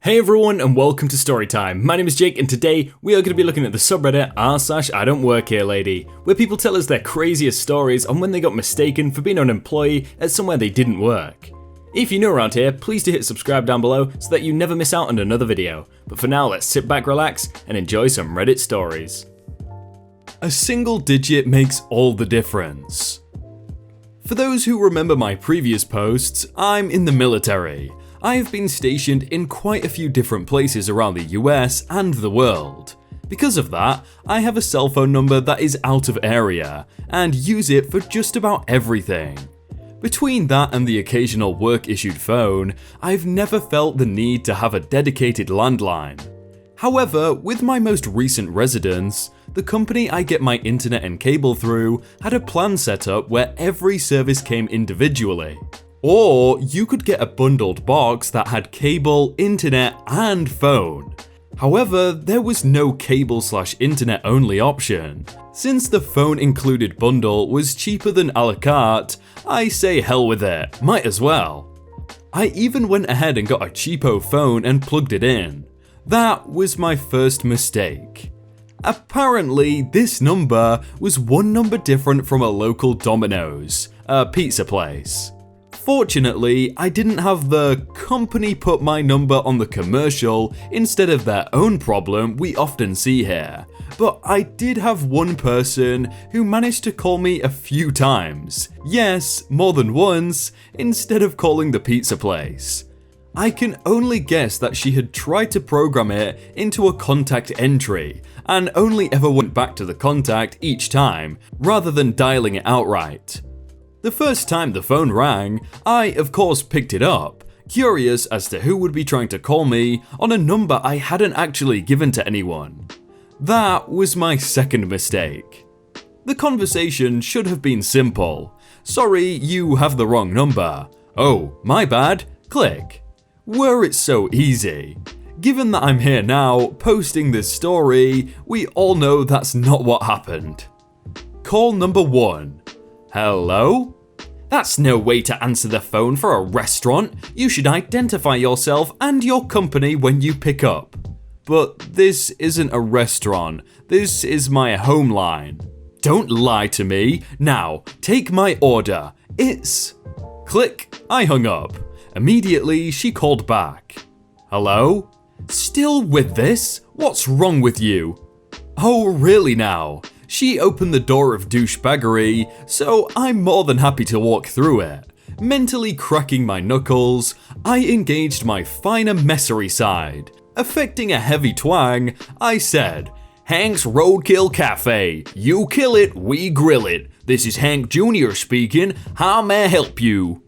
Hey everyone and welcome to Storytime. My name is Jake and today we are going to be looking at the subreddit r/idontworkherelady, where people tell us their craziest stories on when they got mistaken for being an employee at somewhere they didn't work. If you're new around here, please do hit subscribe down below so that you never miss out on another video. But for now, let's sit back, relax and enjoy some Reddit stories. A single digit makes all the difference. For those who remember my previous posts, I'm in the military. I have been stationed in quite a few different places around the US and the world. Because of that, I have a cell phone number that is out of area and use it for just about everything. Between that and the occasional work-issued phone, I've never felt the need to have a dedicated landline. However, with my most recent residence, the company I get my internet and cable through had a plan set up where every service came individually. Or you could get a bundled box that had cable, internet, and phone. However, there was no cable/internet only option. Since the phone included bundle was cheaper than a la carte, I say hell with it, might as well. I even went ahead and got a cheapo phone and plugged it in. That was my first mistake. Apparently, this number was one number different from a local Domino's, a pizza place. Fortunately, I didn't have the company put my number on the commercial instead of their own problem we often see here, but I did have one person who managed to call me a few times, yes, more than once, instead of calling the pizza place. I can only guess that she had tried to program it into a contact entry and only ever went back to the contact each time, rather than dialing it outright. The first time the phone rang, I of course picked it up, curious as to who would be trying to call me on a number I hadn't actually given to anyone. That was my second mistake. The conversation should have been simple. Sorry, you have the wrong number. Oh, my bad, click. Were it so easy? Given that I'm here now, posting this story, we all know that's not what happened. Call number 1. Hello? That's no way to answer the phone for a restaurant. You should identify yourself and your company when you pick up. But this isn't a restaurant. This is my home line. Don't lie to me. Now, take my order. It's... Click. I hung up. Immediately, she called back. Hello? Still with this? What's wrong with you? Oh, really now? She opened the door of douchebaggery, so I'm more than happy to walk through it. Mentally cracking my knuckles, I engaged my finer messery side. Affecting a heavy twang, I said, "Hank's Roadkill Café. You kill it, we grill it. This is Hank Jr. speaking. How may I help you?"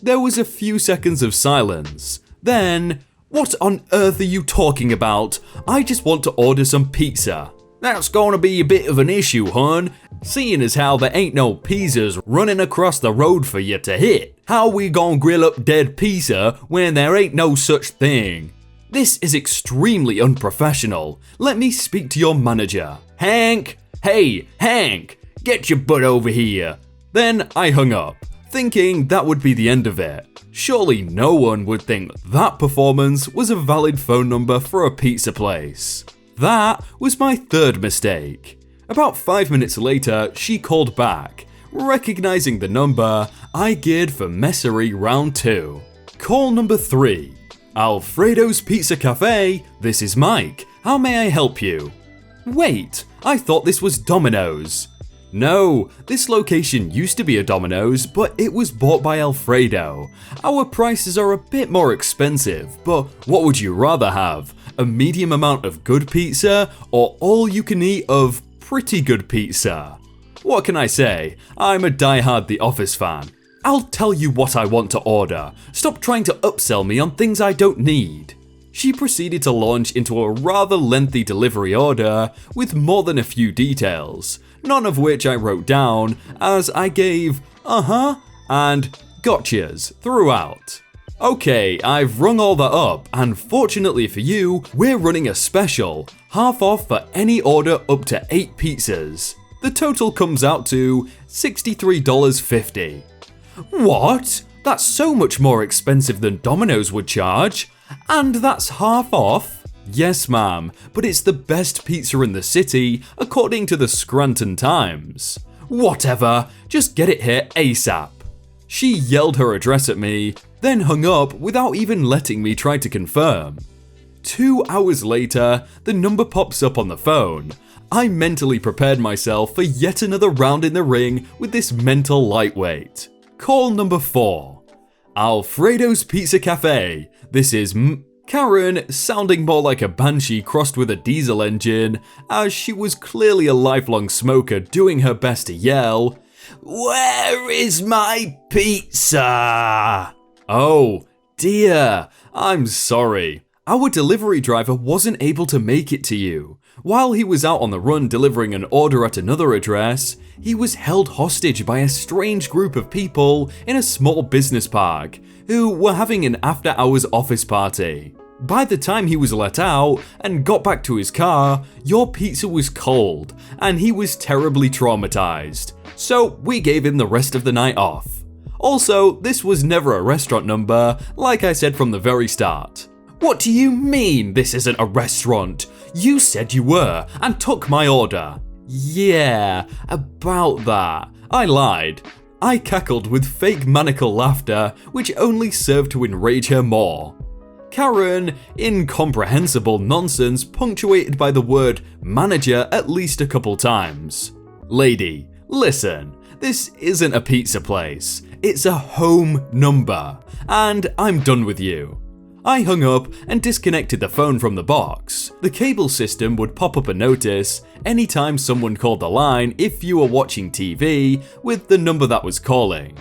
There was a few seconds of silence. Then, "What on earth are you talking about? I just want to order some pizza." "That's gonna be a bit of an issue, hun, seeing as how there ain't no pizzas running across the road for you to hit. How we gonna grill up dead pizza when there ain't no such thing? This is extremely unprofessional. Let me speak to your manager." "Hank! Hey, Hank! Get your butt over here." Then I hung up, thinking that would be the end of it. Surely no one would think that performance was a valid phone number for a pizza place. That was my third mistake. About 5 minutes later, she called back. Recognizing the number, I geared for messery round 2. Call number 3. Alfredo's Pizza Cafe, this is Mike. How may I help you? Wait, I thought this was Domino's. No, this location used to be a Domino's, but it was bought by Alfredo. Our prices are a bit more expensive, but what would you rather have? A medium amount of good pizza, or all you can eat of pretty good pizza? What can I say? I'm a diehard The Office fan. I'll tell you what I want to order. Stop trying to upsell me on things I don't need. She proceeded to launch into a rather lengthy delivery order with more than a few details, none of which I wrote down as I gave and gotchas throughout. Okay, I've rung all that up, and fortunately for you, we're running a special, half off for any order up to 8 pizzas. The total comes out to $63.50. What? That's so much more expensive than Domino's would charge. And that's half off? Yes, ma'am, but it's the best pizza in the city, according to the Scranton Times. Whatever, just get it here ASAP. She yelled her address at me, then hung up without even letting me try to confirm. 2 hours later, the number pops up on the phone. I mentally prepared myself for yet another round in the ring with this mental lightweight. Call number 4. Alfredo's Pizza Café. This is Karen, sounding more like a banshee crossed with a diesel engine, as she was clearly a lifelong smoker doing her best to yell, "Where is my pizza?" Oh dear, I'm sorry. Our delivery driver wasn't able to make it to you. While he was out on the run delivering an order at another address, he was held hostage by a strange group of people in a small business park who were having an after-hours office party. By the time he was let out and got back to his car, your pizza was cold and he was terribly traumatized. So we gave him the rest of the night off. Also, this was never a restaurant number, like I said from the very start. What do you mean this isn't a restaurant? You said you were and took my order. Yeah, about that. I lied. I cackled with fake maniacal laughter, which only served to enrage her more. Karen, incomprehensible nonsense punctuated by the word manager at least a couple times. Lady, listen, this isn't a pizza place. It's a home number, and I'm done with you. I hung up and disconnected the phone from the box. The cable system would pop up a notice anytime someone called the line if you were watching TV with the number that was calling.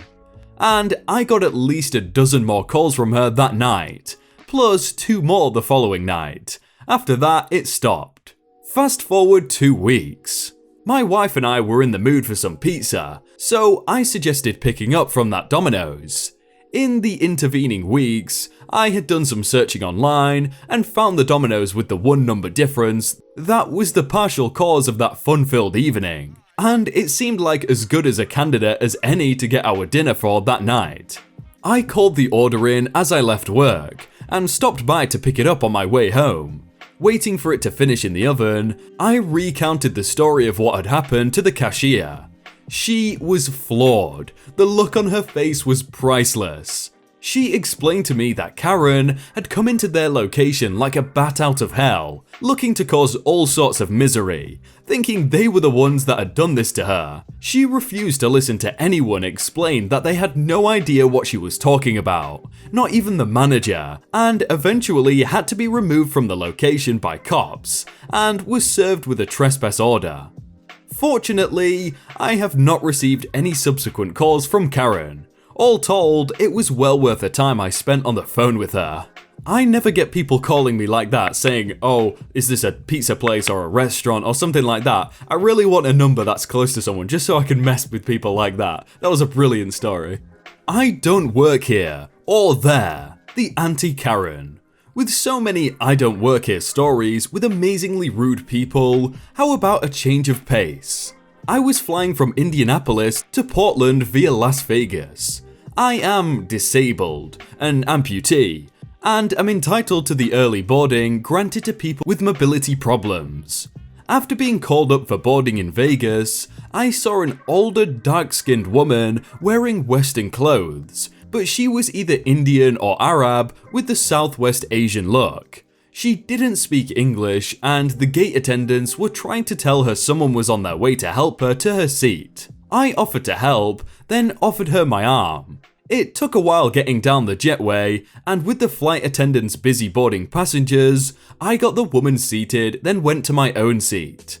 And I got at least a dozen more calls from her that night, plus 2 more the following night. After that, it stopped. Fast forward 2 weeks. My wife and I were in the mood for some pizza, so I suggested picking up from that Domino's. In the intervening weeks, I had done some searching online and found the Domino's with the 1 number difference that was the partial cause of that fun-filled evening, and it seemed like as good as a candidate as any to get our dinner for that night. I called the order in as I left work and stopped by to pick it up on my way home. Waiting for it to finish in the oven, I recounted the story of what had happened to the cashier. She was floored. The look on her face was priceless. She explained to me that Karen had come into their location like a bat out of hell, looking to cause all sorts of misery, thinking they were the ones that had done this to her. She refused to listen to anyone explain that they had no idea what she was talking about, not even the manager, and eventually had to be removed from the location by cops, and was served with a trespass order. Fortunately, I have not received any subsequent calls from Karen. All told, it was well worth the time I spent on the phone with her. I never get people calling me like that saying, "Oh, is this a pizza place or a restaurant or something like that?" I really want a number that's close to someone just so I can mess with people like that. That was a brilliant story. I don't work here, or there, the Anti-Karen. With so many I don't work here stories with amazingly rude people, how about a change of pace? I was flying from Indianapolis to Portland via Las Vegas. I am disabled, an amputee, and am entitled to the early boarding granted to people with mobility problems. After being called up for boarding in Vegas, I saw an older dark-skinned woman wearing Western clothes, but she was either Indian or Arab with the Southwest Asian look. She didn't speak English, and the gate attendants were trying to tell her someone was on their way to help her to her seat. I offered to help, then offered her my arm. It took a while getting down the jetway, and with the flight attendants busy boarding passengers, I got the woman seated, then went to my own seat.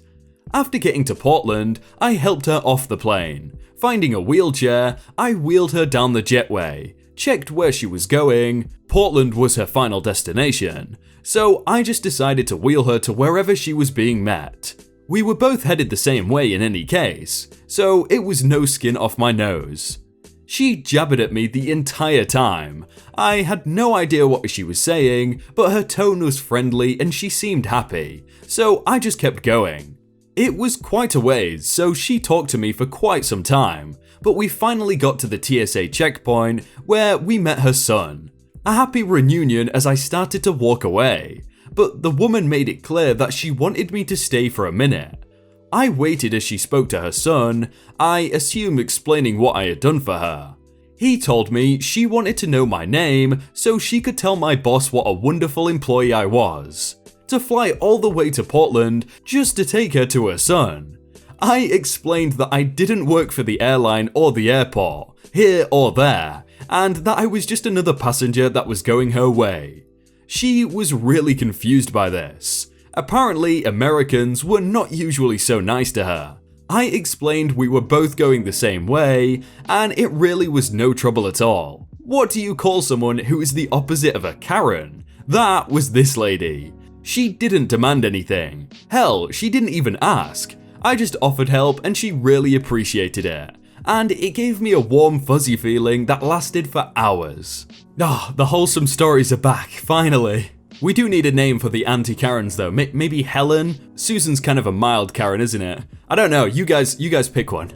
After getting to Portland, I helped her off the plane. Finding a wheelchair, I wheeled her down the jetway, checked where she was going. Portland was her final destination, so I just decided to wheel her to wherever she was being met. We were both headed the same way in any case, so it was no skin off my nose. She jabbered at me the entire time. I had no idea what she was saying, but her tone was friendly and she seemed happy, so I just kept going. It was quite a ways, so she talked to me for quite some time, but we finally got to the TSA checkpoint where we met her son. A happy reunion as I started to walk away, but the woman made it clear that she wanted me to stay for a minute. I waited as she spoke to her son, I assume explaining what I had done for her. He told me she wanted to know my name so she could tell my boss what a wonderful employee I was, to fly all the way to Portland just to take her to her son. I explained that I didn't work for the airline or the airport, here or there, and that I was just another passenger that was going her way. She was really confused by this. Apparently, Americans were not usually so nice to her. I explained we were both going the same way, and it really was no trouble at all. What do you call someone who is the opposite of a Karen? That was this lady. She didn't demand anything. Hell, she didn't even ask. I just offered help and she really appreciated it. And it gave me a warm fuzzy feeling that lasted for hours. The wholesome stories are back, finally. We do need a name for the anti-Karens though, maybe Helen? Susan's kind of a mild Karen, isn't it? I don't know, you guys pick one.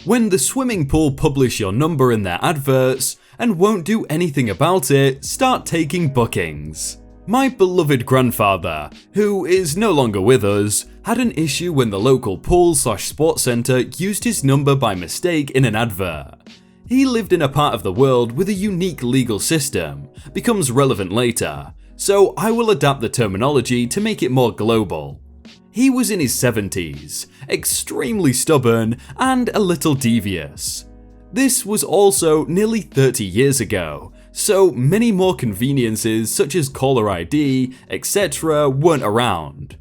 When the swimming pool publish your number in their adverts and won't do anything about it, start taking bookings. My beloved grandfather, who is no longer with us, had an issue when the local pool/sports centre used his number by mistake in an advert. He lived in a part of the world with a unique legal system, becomes relevant later, so I will adapt the terminology to make it more global. He was in his 70s, extremely stubborn and a little devious. This was also nearly 30 years ago, so many more conveniences such as caller ID, etc. weren't around.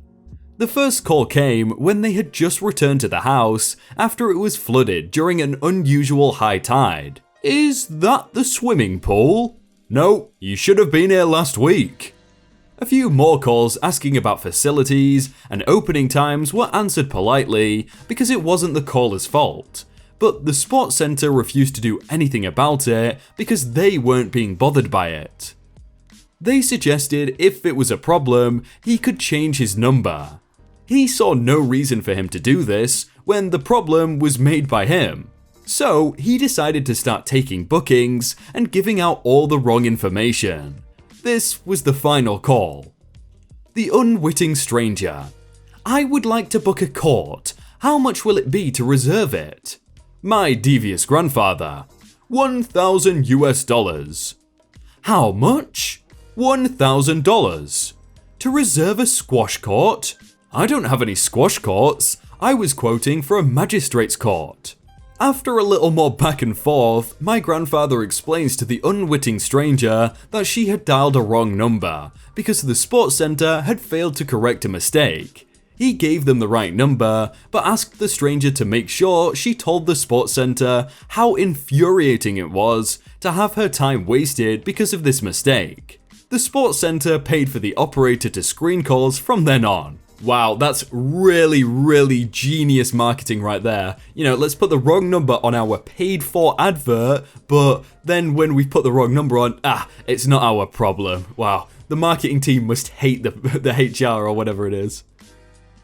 The first call came when they had just returned to the house after it was flooded during an unusual high tide. Is that the swimming pool? No, you should have been here last week. A few more calls asking about facilities and opening times were answered politely because it wasn't the caller's fault, but the sports centre refused to do anything about it because they weren't being bothered by it. They suggested if it was a problem, he could change his number. He saw no reason for him to do this when the problem was made by him. So he decided to start taking bookings and giving out all the wrong information. This was the final call. The unwitting stranger. I would like to book a court. How much will it be to reserve it? My devious grandfather. $1,000 US. How much? $1,000. To reserve a squash court? I don't have any squash courts. I was quoting for a magistrate's court. After a little more back and forth, my grandfather explains to the unwitting stranger that she had dialed a wrong number because the sports centre had failed to correct a mistake. He gave them the right number, but asked the stranger to make sure she told the sports centre how infuriating it was to have her time wasted because of this mistake. The sports centre paid for the operator to screen calls from then on. Wow, that's really genius marketing right there. You know, let's put the wrong number on our paid for advert, but then when we put the wrong number on, it's not our problem. Wow, the marketing team must hate the HR or whatever it is.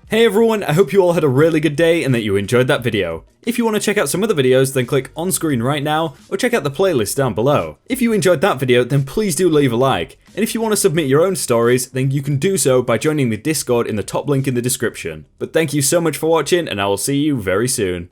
Hey everyone, I hope you all had a really good day and that you enjoyed that video. If you want to check out some other videos, then click on screen right now or check out the playlist down below. If you enjoyed that video, then please do leave a like. And if you want to submit your own stories, then you can do so by joining the Discord in the top link in the description. But thank you so much for watching and I will see you very soon.